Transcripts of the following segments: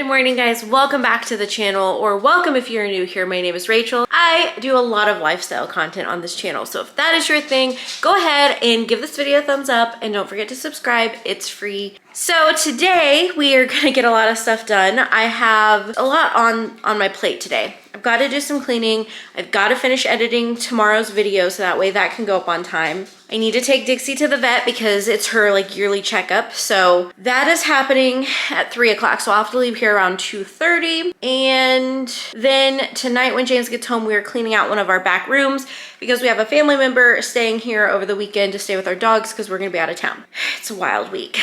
Good morning, guys. Welcome back to the channel, or welcome if you're new here. My name is Rachel. I do a lot of lifestyle content on this channel, so if that is your thing, go ahead and give this video a thumbs up and don't forget to subscribe. It's free. So today we are gonna get a lot of stuff done. I have a lot on my plate today. I've got to do some cleaning. I've got to finish editing tomorrow's video so that way that can go up on time. I need to take Dixie to the vet because it's her yearly checkup. So that is happening at 3 o'clock. So I'll have to leave here around 2:30. And then tonight when James gets home, we are cleaning out one of our back rooms because we have a family member staying here over the weekend to stay with our dogs because we're gonna be out of town. It's a wild week.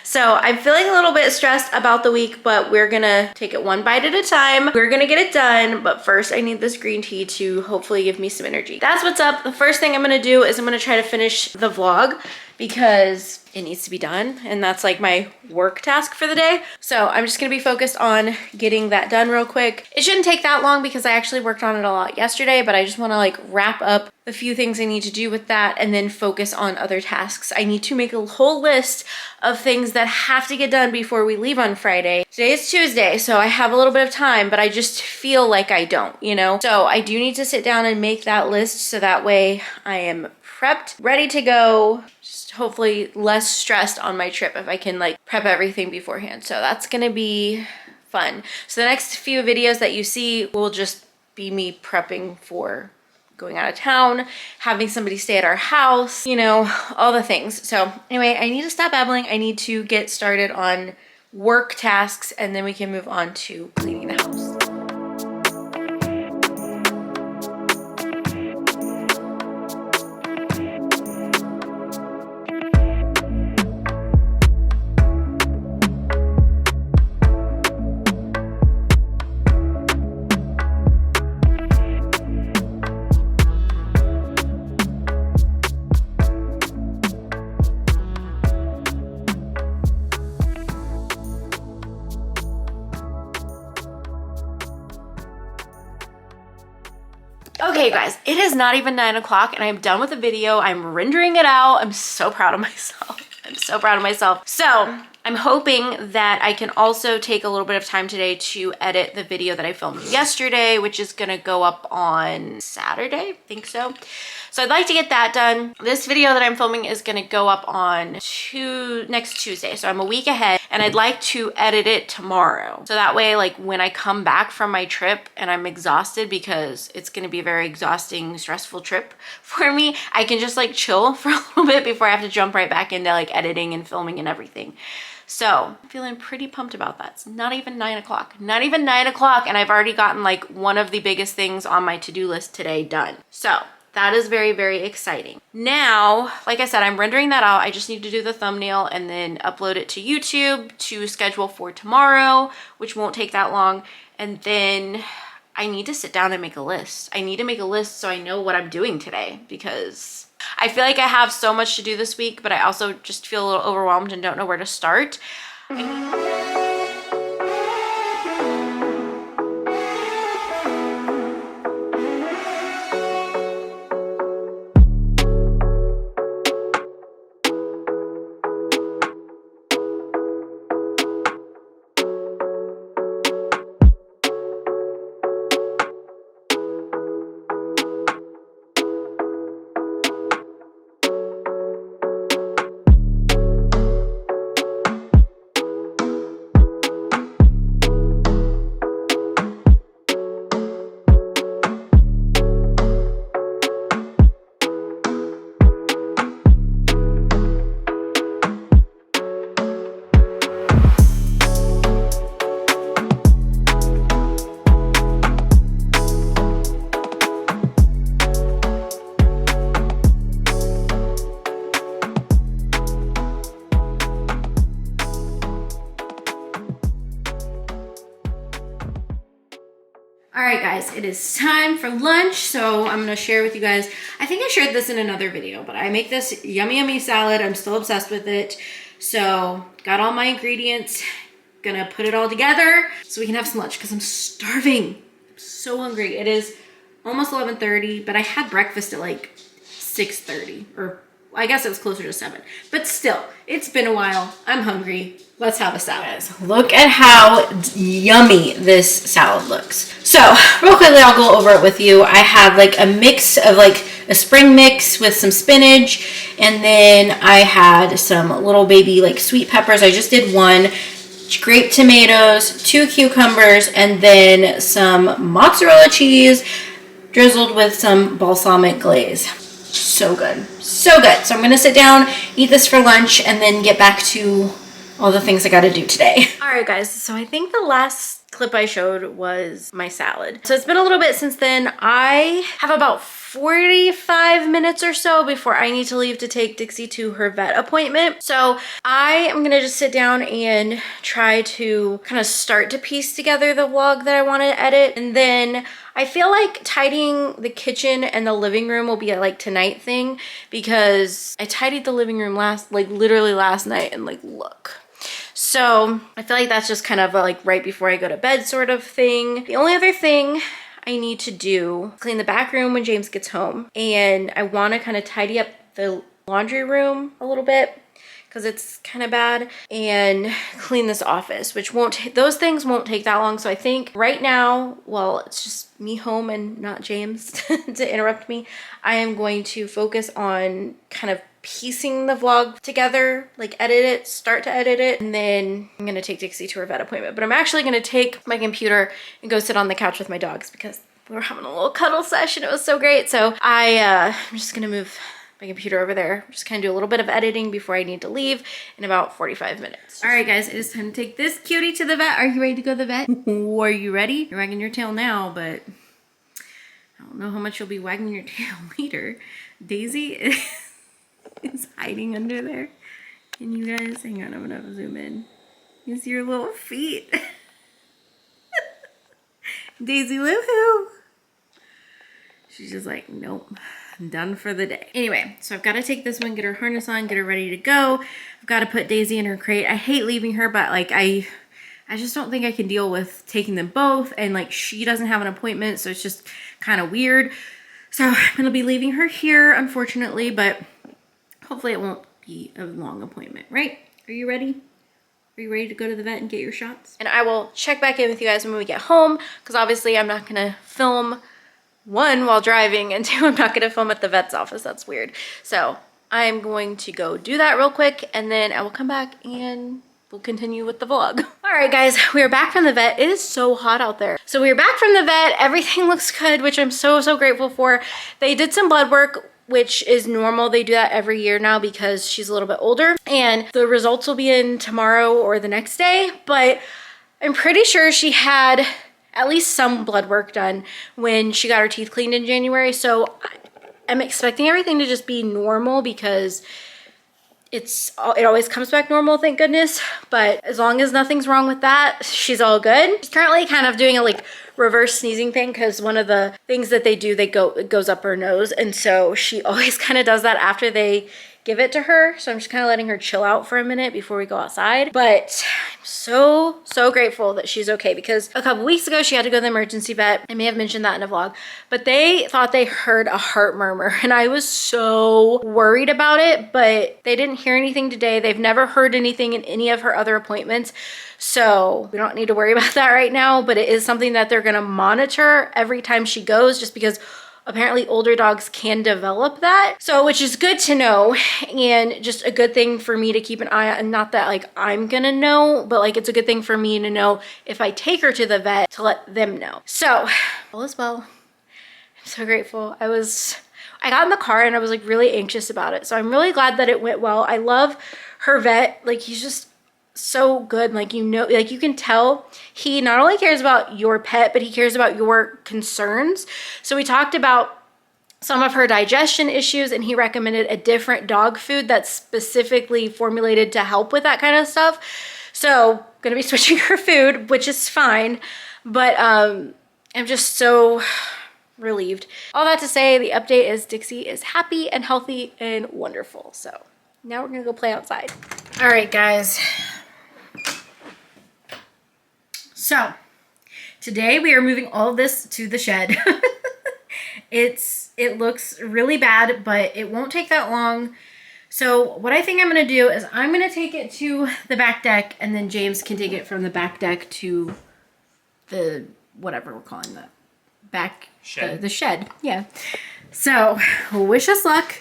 So I'm feeling a little bit stressed about the week, but we're gonna take it one bite at a time. We're gonna get it done, but first I need this green tea to hopefully give me some energy. That's what's up. The first thing I'm gonna do is I'm gonna try to finish the vlog because it needs to be done, and that's like my work task for the day. So I'm just gonna be focused on getting that done real quick. It shouldn't take that long because I actually worked on it a lot yesterday, but I just wanna wrap up the few things I need to do with that and then focus on other tasks. I need to make a whole list of things that have to get done before we leave on Friday. Today is Tuesday, so I have a little bit of time, but I just feel like I don't, you know? So I do need to sit down and make that list so that way I am prepped, ready to go, just hopefully less stressed on my trip if I can prep everything beforehand. So that's gonna be fun. So the next few videos that you see will just be me prepping for going out of town, having somebody stay at our house, you know, all the things. So anyway, I need to stop babbling. I need to get started on work tasks and then we can move on to cleaning the house. Okay, guys, it is not even 9 o'clock and I'm done with the video. I'm rendering it out. I'm so proud of myself. I'm so proud of myself. So I'm hoping that I can also take a little bit of time today to edit the video that I filmed yesterday, which is gonna go up on Saturday, I think so. So I'd like to get that done. This video that I'm filming is gonna go up on next Tuesday. So I'm a week ahead and I'd like to edit it tomorrow. So that way, when I come back from my trip and I'm exhausted because it's gonna be a very exhausting, stressful trip for me, I can just chill for a little bit before I have to jump right back into editing and filming and everything. So I'm feeling pretty pumped about that. It's not even 9 o'clock, not even 9 o'clock. And I've already gotten one of the biggest things on my to-do list today done. So that is very, very exciting. Now, like I said, I'm rendering that out. I just need to do the thumbnail and then upload it to YouTube to schedule for tomorrow, which won't take that long. And then I need to sit down and make a list. I need to make a list so I know what I'm doing today because I feel like I have so much to do this week, but I also just feel a little overwhelmed and don't know where to start. All right, guys, it is time for lunch. So I'm gonna share with you guys, I think I shared this in another video, but I make this yummy, yummy salad. I'm still obsessed with it. So got all my ingredients, gonna put it all together so we can have some lunch because I'm starving. I'm so hungry. It is almost 11:30, but I had breakfast at 6:30 or I guess it was closer to 7. But still, it's been a while. I'm hungry. Let's have a salad. Guys, look at how yummy this salad looks. So, real quickly, I'll go over it with you. I have like a mix of like a spring mix with some spinach, and then I had some little baby like sweet peppers. I just did one. Grape tomatoes, 2 cucumbers, and then some mozzarella cheese drizzled with some balsamic glaze. So good. So good. So I'm going to sit down, eat this for lunch, and then get back to all the things I got to do today. All right, guys. So I think the last clip I showed was my salad. So it's been a little bit since then. I have about 45 minutes or so before I need to leave to take Dixie to her vet appointment. So I am gonna just sit down and try to kind of start to piece together the vlog that I want to edit. And then I feel like tidying the kitchen and the living room will be a like tonight thing, because I tidied the living room literally last night, and like, look. So I feel like that's just kind of a, like right before I go to bed sort of thing. The only other thing I need to do is clean the back room when James gets home, and I want to kind of tidy up the laundry room a little bit because it's kind of bad, and clean this office, which those things won't take that long. So I think right now, while it's just me home and not James to interrupt me, I am going to focus on kind of piecing the vlog together, like start to edit it, and then I'm gonna take Dixie to her vet appointment. But I'm actually gonna take my computer and go sit on the couch with my dogs because we were having a little cuddle session. It was so great. So I'm just gonna move my computer over there, just kind of do a little bit of editing before I need to leave in about 45 minutes. All right, guys, it is time to take this cutie to the vet. Are you ready to go to the vet? Are you ready? You're wagging your tail now, but I don't know how much you'll be wagging your tail later. Daisy is hiding under there. Can you guys, hang on, I'm gonna zoom in. You see your little feet? Daisy woohoo! She's just like, nope, I'm done for the day. Anyway, so I've got to take this one, get her harness on, get her ready to go. I've got to put Daisy in her crate. I hate leaving her, but like I just don't think I can deal with taking them both, and like she doesn't have an appointment, so it's just kind of weird. So I'm gonna be leaving her here, unfortunately, but hopefully it won't be a long appointment, right? Are you ready? Are you ready to go to the vet and get your shots? And I will check back in with you guys when we get home, because obviously I'm not gonna film, 1, while driving, and 2, I'm not gonna film at the vet's office. That's weird. So I'm going to go do that real quick, and then I will come back and we'll continue with the vlog. All right, guys, we are back from the vet. It is so hot out there. So we are back from the vet. Everything looks good, which I'm so, so grateful for. They did some blood work, which is normal. They do that every year now because she's a little bit older, and the results will be in tomorrow or the next day, but I'm pretty sure she had at least some blood work done when she got her teeth cleaned in January. So I'm expecting everything to just be normal, because it always comes back normal, thank goodness. But as long as nothing's wrong with that, she's all good. She's currently kind of doing a like reverse sneezing thing, because one of the things that they do, it goes up her nose, and so she always kind of does that after they give it to her. So I'm just kind of letting her chill out for a minute before we go outside. But I'm so, so grateful that she's okay, because a couple weeks ago she had to go to the emergency vet. I may have mentioned that in a vlog, but they thought they heard a heart murmur, and I was so worried about it, but they didn't hear anything today. They've never heard anything in any of her other appointments. So we don't need to worry about that right now, but it is something that they're gonna monitor every time she goes, just because apparently older dogs can develop that. So, which is good to know, and just a good thing for me to keep an eye on. Not that like I'm gonna know, but like it's a good thing for me to know if I take her to the vet, to let them know. So all is well. I'm so grateful. I got in the car and I was like really anxious about it. So I'm really glad that it went well. I love her vet. Like, he's just so good. Like, you know, like you can tell he not only cares about your pet, but he cares about your concerns. So we talked about some of her digestion issues, and he recommended a different dog food that's specifically formulated to help with that kind of stuff. So gonna be switching her food, which is fine, but I'm just so relieved. All that to say, the update is Dixie is happy and healthy and wonderful. So now we're gonna go play outside. All right, guys. So today we are moving all of this to the shed. It looks really bad, but it won't take that long. So what I think I'm gonna do is I'm gonna take it to the back deck, and then James can take it from the back deck to the, whatever we're calling that, back shed. The shed, yeah. So wish us luck.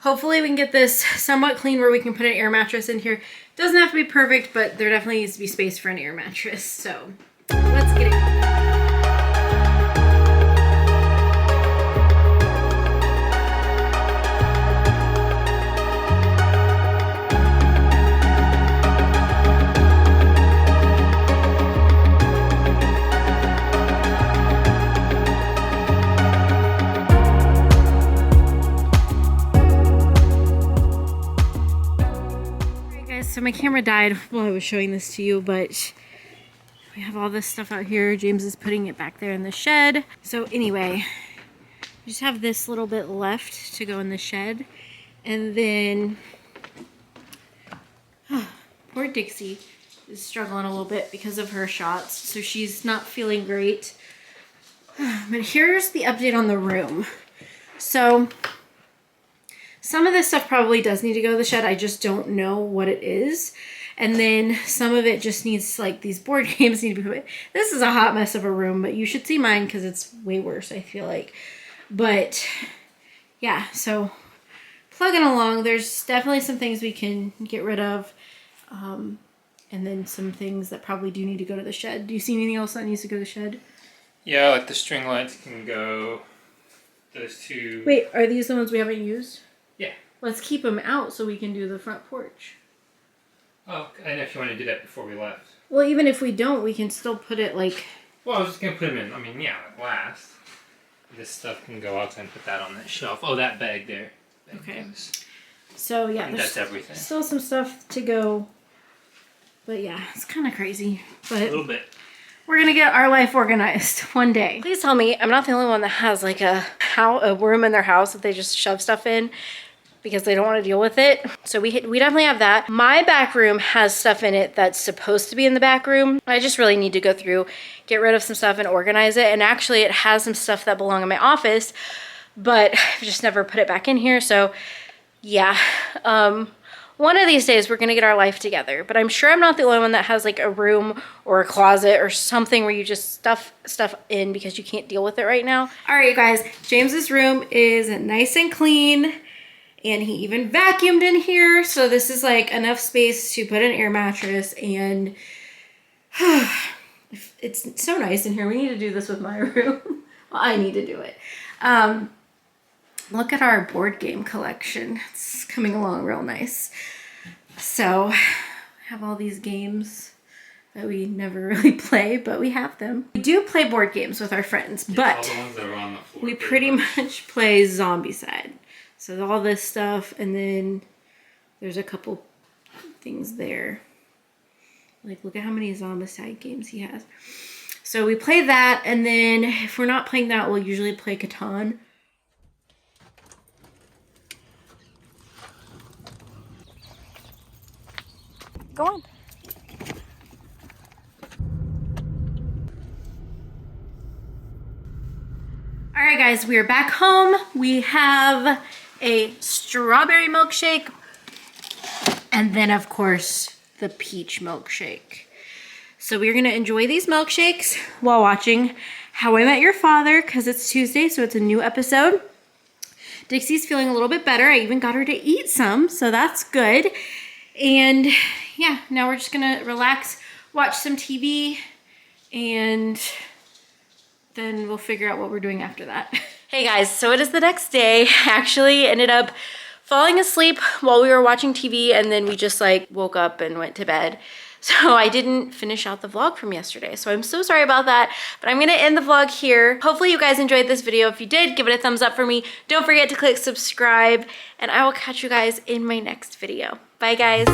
Hopefully we can get this somewhat clean where we can put an air mattress in here. Doesn't have to be perfect, but there definitely needs to be space for an air mattress. So let's get it. So my camera died while I was showing this to you, but we have all this stuff out here. James is putting it back there in the shed. So anyway, we just have this little bit left to go in the shed. And then, poor Dixie is struggling a little bit because of her shots. So she's not feeling great. But here's the update on the room. So some of this stuff probably does need to go to the shed. I just don't know what it is. And then some of it just needs, like, these board games need to be put. This is a hot mess of a room, but you should see mine because it's way worse, I feel like. But yeah, so plugging along. There's definitely some things we can get rid of. And then some things that probably do need to go to the shed. Do you see anything else that needs to go to the shed? Yeah, like the string lights can go. Those two. Wait, are these the ones we haven't used? Yeah. Let's keep them out so we can do the front porch. Oh, I know if you want to do that before we left. Well, even if we don't, we can still put it like... Well, I was just going to put them in, I mean, yeah, like last. This stuff can go out and put that on that shelf. Oh, that bag there. That okay. goes. So, yeah, that's everything. Still some stuff to go. But yeah, it's kind of crazy. But a little bit. We're going to get our life organized one day. Please tell me I'm not the only one that has like a room in their house that they just shove stuff in because they don't want to deal with it. So we definitely have that. My back room has stuff in it that's supposed to be in the back room. I just really need to go through, get rid of some stuff and organize it. And actually it has some stuff that belong in my office, but I've just never put it back in here. So yeah, one of these days we're gonna get our life together, but I'm sure I'm not the only one that has like a room or a closet or something where you just stuff stuff in because you can't deal with it right now. All right, you guys, James's room is nice and clean. And he even vacuumed in here. So this is like enough space to put an air mattress, and it's so nice in here. We need to do this with my room. Well, I need to do it. Look at our board game collection. It's coming along real nice. So I have all these games that we never really play, but we have them. We do play board games with our friends, but all the ones that are on the floor, we pretty much play Zombicide. So all this stuff, and then there's a couple things there. Like, look at how many Zombicide games he has. So we play that, and then if we're not playing that, we'll usually play Catan. Go on. All right, guys, we are back home. We have a strawberry milkshake, and then of course the peach milkshake. So we're gonna enjoy these milkshakes while watching How I Met Your Father, because it's Tuesday, so it's a new episode. Dixie's feeling a little bit better. I even got her to eat some, so that's good. And yeah, now we're just gonna relax, watch some TV, and then we'll figure out what we're doing after that. Hey guys, so it is the next day. I actually ended up falling asleep while we were watching TV, and then we just like woke up and went to bed. So I didn't finish out the vlog from yesterday. So I'm so sorry about that, but I'm gonna end the vlog here. Hopefully you guys enjoyed this video. If you did, give it a thumbs up for me. Don't forget to click subscribe, and I will catch you guys in my next video. Bye guys.